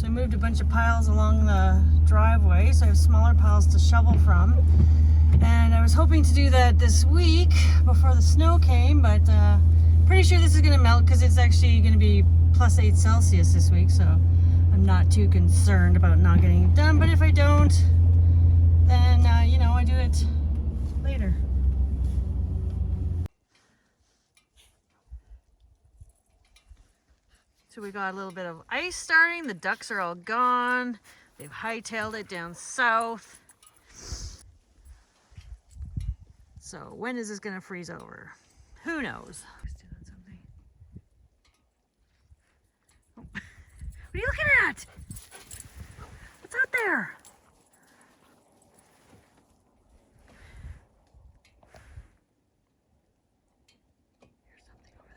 I moved a bunch of piles along the driveway, so I have smaller piles to shovel from. And I was hoping to do that this week before the snow came, but pretty sure this is going to melt because it's actually going to be +8 Celsius this week, so I'm not too concerned about not getting it done. But if I don't, then you know, I do it later. So we got a little bit of ice starting. The ducks are all gone. They've hightailed it down south. So when is this gonna freeze over? Who knows? Oh. What are you looking at? What's out there? Here's something over there.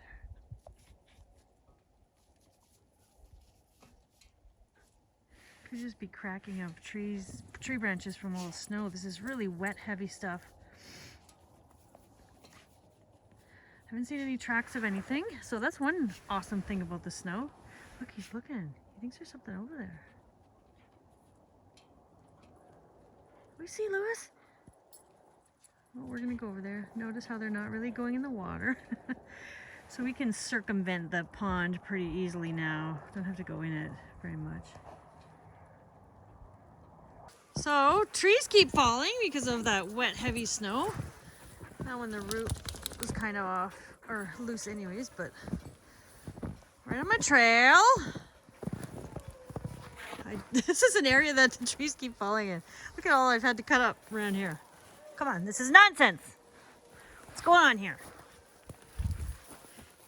Could just be cracking of tree branches from all the snow. This is really wet, heavy stuff. Haven't seen any tracks of anything, so that's one awesome thing about the snow. Look, he's looking. He thinks there's something over there. We see Lewis? Well, we're gonna go over there. Notice how they're not really going in the water. So we can circumvent the pond pretty easily now. Don't have to go in it very much. So trees keep falling because of that wet, heavy snow. That one, the root was kind of off, or loose anyways, but right on my trail. This is an area that the trees keep falling in. Look at all I've had to cut up around here. Come on, this is nonsense. What's going on here?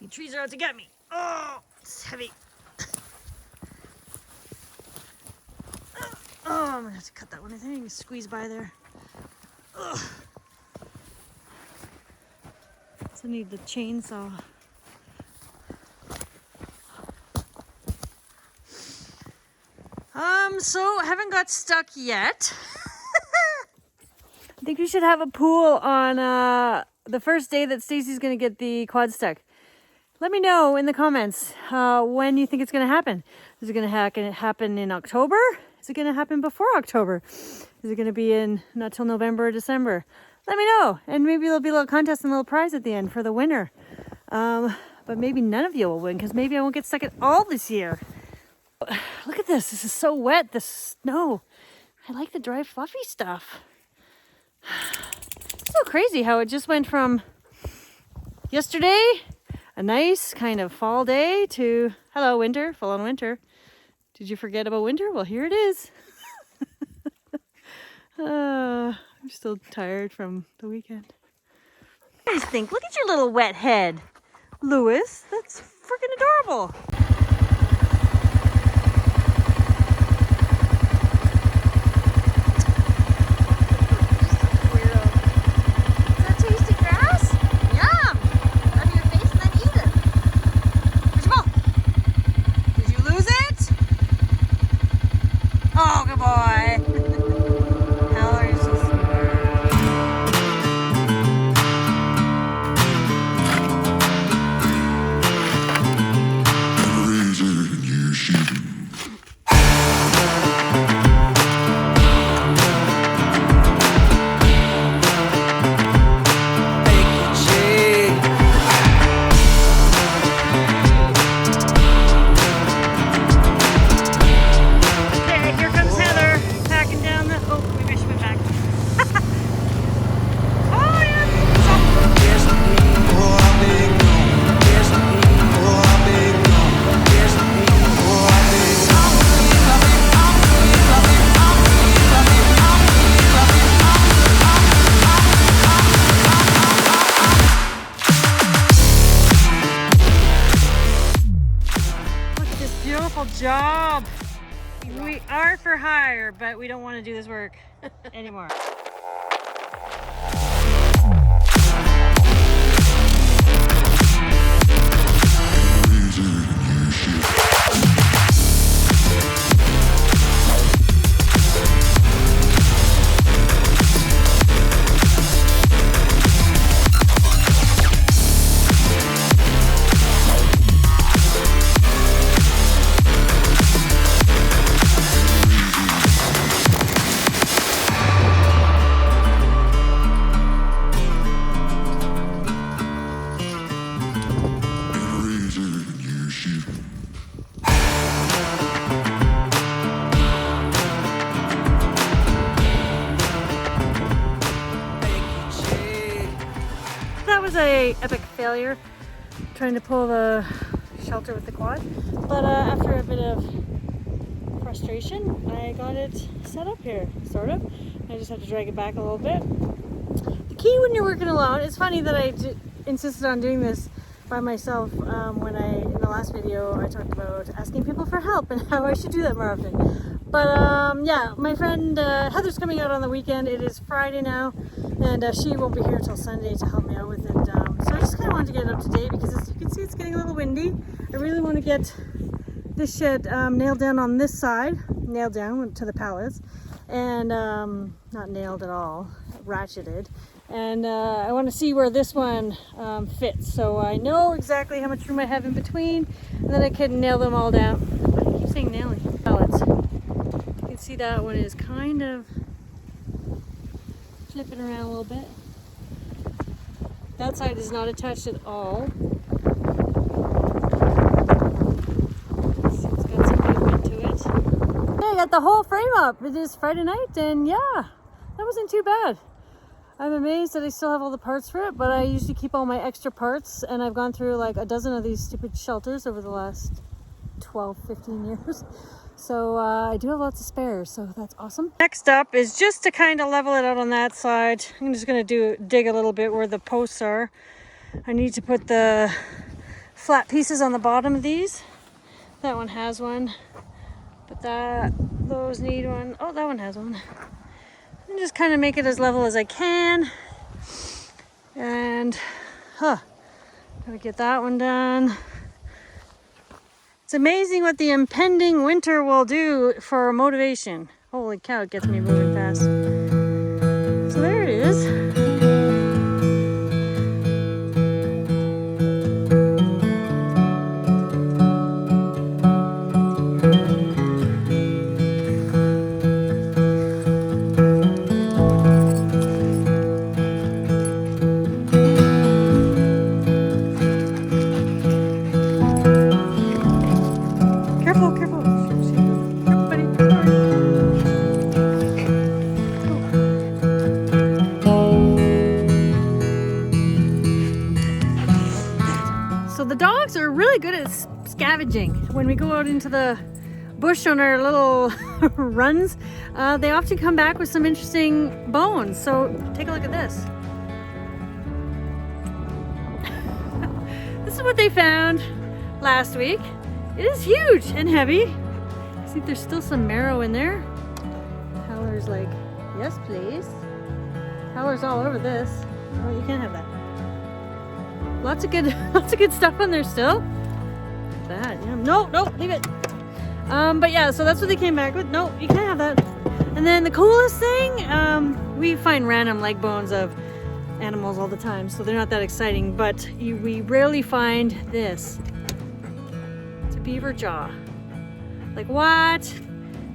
The trees are out to get me. Oh, it's heavy. Oh, I'm gonna have to cut that one. I think I can squeeze by there. Ugh. I need the chainsaw. So I haven't got stuck yet. I think we should have a pool on the first day that Stacy's gonna get the quad stuck. Let me know in the comments when you think it's gonna happen. Is it gonna happen in October? Is it gonna happen before October? Is it gonna be in not till November or December? Let me know, and maybe there'll be a little contest and a little prize at the end for the winner. But maybe none of you will win, because maybe I won't get stuck at all this year. Look at this. This is so wet, the snow. I like the dry, fluffy stuff. It's so crazy how it just went from yesterday, a nice kind of fall day, to hello, winter, full on winter. Did you forget about winter? Well, here it is. I'm still tired from the weekend. What do you guys think? Look at your little wet head. Lewis, that's freaking adorable. Weirdo. Is that tasty grass? Yum! Rub your face and then eat it. Where's your ball? Did you lose it? Oh, good boy. Job. We are for hire, but we don't want to do this work anymore. say epic failure trying to pull the shelter with the quad. But after a bit of frustration, I got it set up here, sort of. I just have to drag it back a little bit. The key when you're working alone, it's funny that I insisted on doing this by myself when in the last video I talked about asking people for help and how I should do that more often. But yeah, my friend Heather's coming out on the weekend. It is Friday now, and she won't be here till Sunday to help me out with it. So I just kind of wanted to get it up to date because as you can see, it's getting a little windy. I really want to get this shed nailed down on this side, nailed down to the pallets, and not nailed at all, ratcheted. And I want to see where this one fits, so I know exactly how much room I have in between, and then I can nail them all down. I keep saying nailing pallets. You can see that one is kind of flipping around a little bit. That side is not attached at all. So it's got some movement to it. Yeah, I got the whole frame up. It is Friday night, and yeah, that wasn't too bad. I'm amazed that I still have all the parts for it, but I usually keep all my extra parts, and I've gone through like a dozen of these stupid shelters over the last 12, 15 years. So I do have lots of spares, so that's awesome. Next up is just to kind of level it out on that side. I'm just going to dig a little bit where the posts are. I need to put the flat pieces on the bottom of these. That one has one, but those need one. Oh, that one has one. And just kind of make it as level as I can. And gotta get that one done. It's amazing what the impending winter will do for motivation. Holy cow, it gets me moving fast. So there it is. The dogs are really good at scavenging. When we go out into the bush on our little runs, they often come back with some interesting bones. So take a look at this. This is what they found last week. It is huge and heavy. I think there's still some marrow in there. Howler's like, yes please. Howler's all over this. Oh, you can't have that. Lots of good stuff on there still. That, yeah. No, leave it. But yeah, so that's what they came back with. No, you can't have that. And then the coolest thing, we find random leg bones of animals all the time, so they're not that exciting. But we rarely find this. It's a beaver jaw. Like what?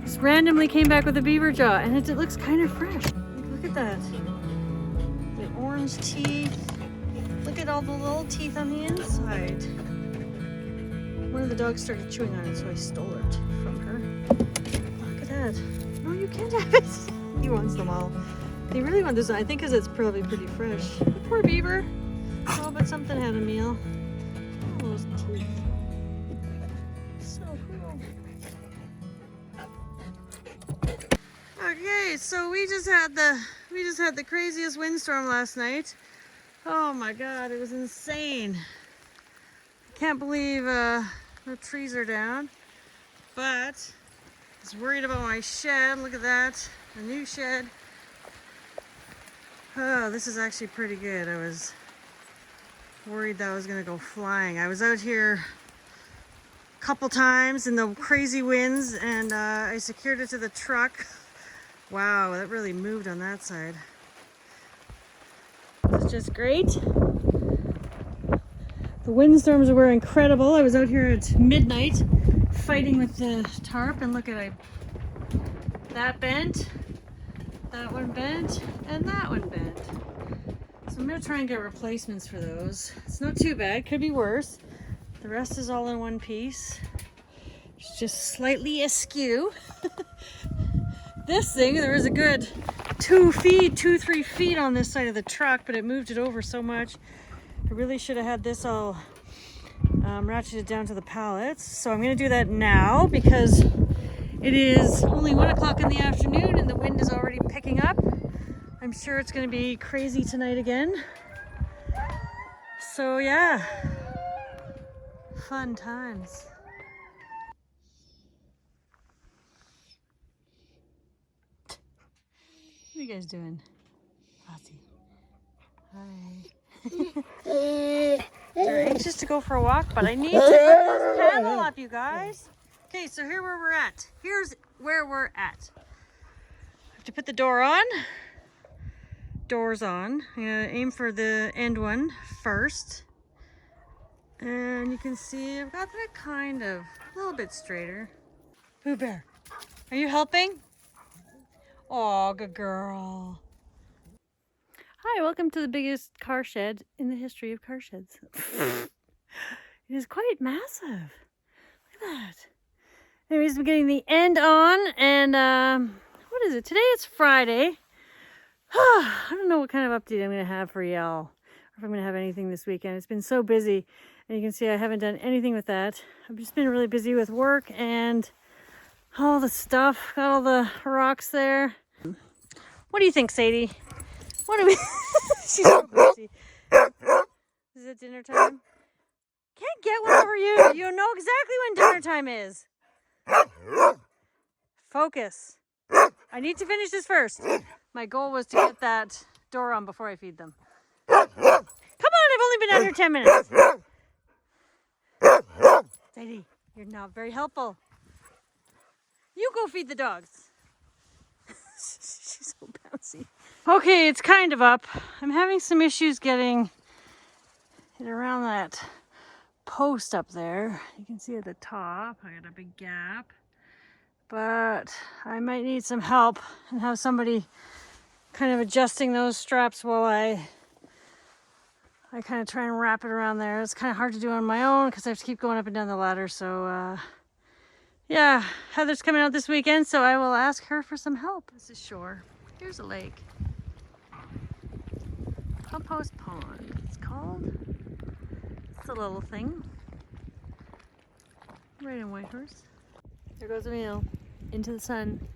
Just randomly came back with a beaver jaw, and it looks kind of fresh. Look at that. The orange teeth. Look at all the little teeth on the inside. One of the dogs started chewing on it, so I stole it from her. Look at that. No, you can't have it. He wants them all. They really want this one, I think, because it's probably pretty fresh. The poor beaver. Oh, but something had a meal. Oh, those teeth. So cool. Okay, so we just had the craziest windstorm last night. Oh my god, it was insane. I can't believe the trees are down, but I was worried about my shed. Look at that, a new shed. Oh, this is actually pretty good. I was worried that I was gonna go flying. I was out here a couple times in the crazy winds, and I secured it to the truck. Wow, that really moved on that side. It's just great. The windstorms were incredible. I was out here at midnight fighting with the tarp, and look at that bent, that one bent, and that one bent. So I'm gonna try and get replacements for those. It's not too bad, could be worse. The rest is all in one piece. It's just slightly askew. This thing, there was a good 2-3 feet on this side of the truck, but it moved it over so much. I really should have had this all ratcheted down to the pallets. So I'm going to do that now because it is only 1 o'clock in the afternoon and the wind is already picking up. I'm sure it's going to be crazy tonight again. So yeah, fun times. What are you guys doing? Ozzy. Hi. They're anxious to go for a walk, but I need to put this panel up, you guys. Okay, so here's where we're at. Here's where we're at. I have to put the door on. Doors on. I'm gonna aim for the end one first. And you can see I've got that kind of a little bit straighter. Pooh Bear, are you helping? Oh, good girl. Hi, welcome to the biggest car shed in the history of car sheds. It is quite massive. Look at that. Anyways, we're getting the end on, and what is it? Today it's Friday. I don't know what kind of update I'm going to have for y'all, or if I'm going to have anything this weekend. It's been so busy, and you can see I haven't done anything with that. I've just been really busy with work and all the stuff. Got all the rocks there. What do you think, Sadie? What do we... She's so busy. Is it dinner time? Can't get one over you. You know exactly when dinner time is. Focus. I need to finish this first. My goal was to get that door on before I feed them. Come on, I've only been out here 10 minutes. Sadie, you're not very helpful. You go feed the dogs. She's so bouncy. Okay, it's kind of up. I'm having some issues getting it around that post up there. You can see at the top, I got a big gap. But I might need some help and have somebody kind of adjusting those straps while I kind of try and wrap it around there. It's kind of hard to do on my own because I have to keep going up and down the ladder. So yeah, Heather's coming out this weekend, so I will ask her for some help. This is shore. Here's a lake. Compost Pond, it's called. It's a little thing. Right in Whitehorse. There goes Emil into the sun.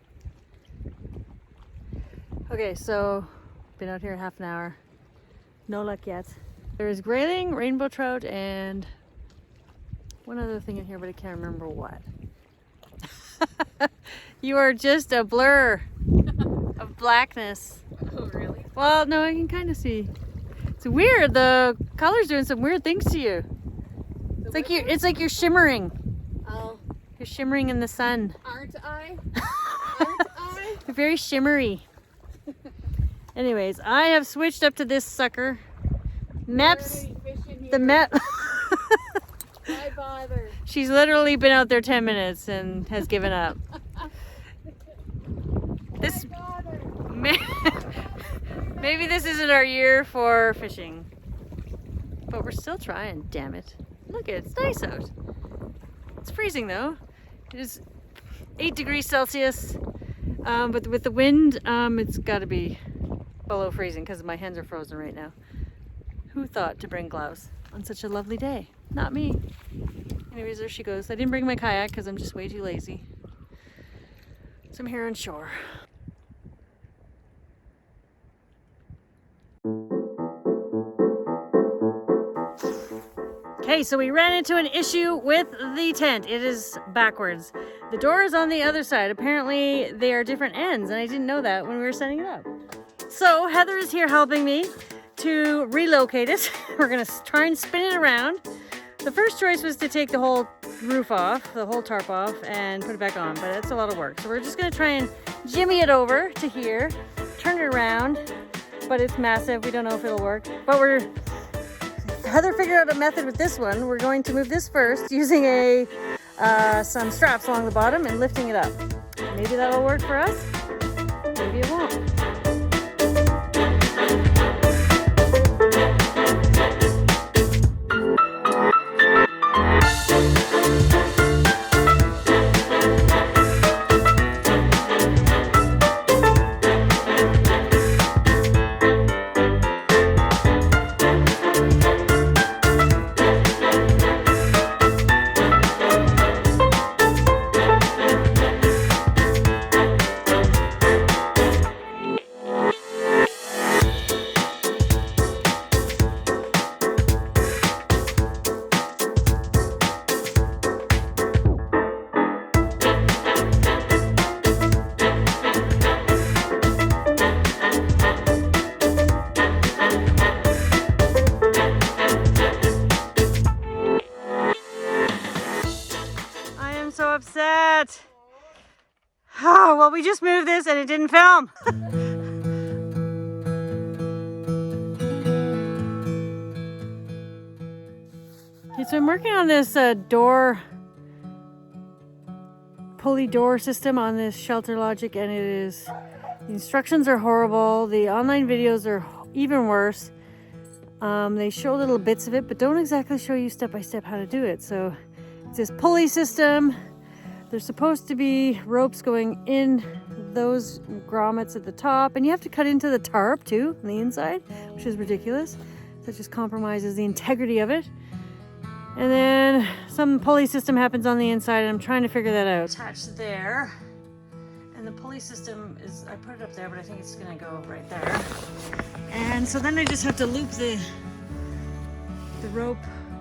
Okay, so been out here half an hour. No luck yet. There is grayling, rainbow trout, and one other thing in here, but I can't remember what. You are just a blur of blackness. Oh, really? Well, no, I can kind of see. It's weird. The color's doing some weird things to you. It's like you're shimmering. Oh. You're shimmering in the sun. Aren't I? Aren't I? You're very shimmery. Anyways, I have switched up to this sucker. Maps. The map. Why bother? She's literally been out there 10 minutes and has given up. This. Maybe this isn't our year for fishing. But we're still trying, damn it. Look, it's nice out. It's freezing though. It is 8 degrees Celsius. But with the wind, it's got to be below freezing because my hands are frozen right now. Who thought to bring gloves on such a lovely day? Not me. Anyways, there she goes. I didn't bring my kayak because I'm just way too lazy. So I'm here on shore. Okay, so we ran into an issue with the tent. It is backwards. The door is on the other side. Apparently they are different ends, and I didn't know that when we were setting it up. So Heather is here helping me to relocate it. We're gonna try and spin it around. The first choice was to take the whole roof off, the whole tarp off, and put it back on, but that's a lot of work. So we're just gonna try and jimmy it over to here, turn it around, but it's massive. We don't know if it'll work, but Heather figured out a method with this one. We're going to move this first using some straps along the bottom and lifting it up. Maybe that'll work for us, maybe it won't. Oh, well, we just moved this and it didn't film. Okay, so I'm working on this pulley door system on this Shelter Logic, and the instructions are horrible. The online videos are even worse. They show little bits of it, but don't exactly show you step by step how to do it. So it's this pulley system. There's supposed to be ropes going in those grommets at the top, and you have to cut into the tarp too on the inside, which is ridiculous. That just compromises the integrity of it. And then some pulley system happens on the inside, and I'm trying to figure that out. Attached there, and the pulley system is, I put it up there, but I think it's gonna go right there. And so then I just have to loop the rope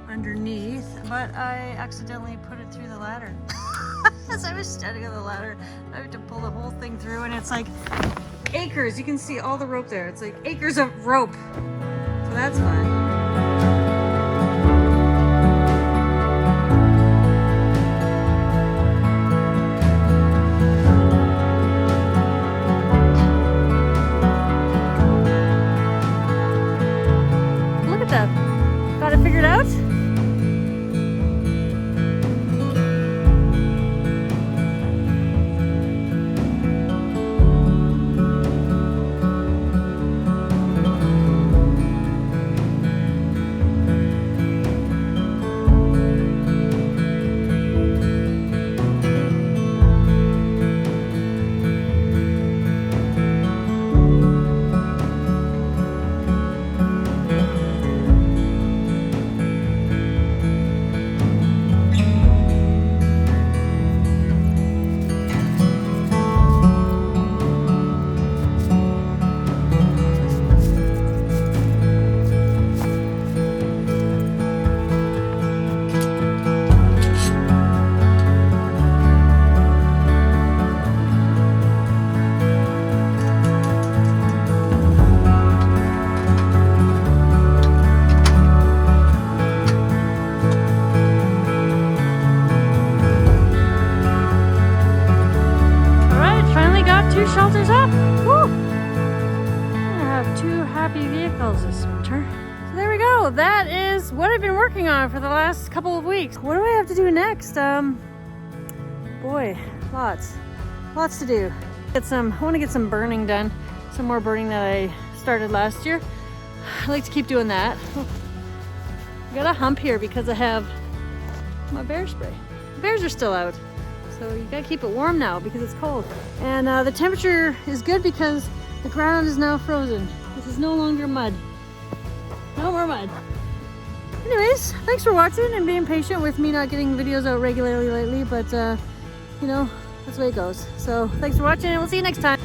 underneath, but I accidentally put it through the ladder. As I was standing on the ladder, I had to pull the whole thing through, and it's like acres. You can see all the rope there. It's like acres of rope. So that's fun. Got it figured out? Shelters up. Woo! I have 2 happy vehicles this winter. So there we go. That is what I've been working on for the last couple of weeks. What do I have to do next? Boy, lots to do. I want to get some burning done. Some more burning that I started last year. I like to keep doing that. I got a hump here because I have my bear spray. The bears are still out. So you gotta keep it warm now because it's cold. And the temperature is good because the ground is now frozen. This is no longer mud. No more mud. Anyways, thanks for watching and being patient with me not getting videos out regularly lately, but you know, that's the way it goes. So thanks for watching and we'll see you next time.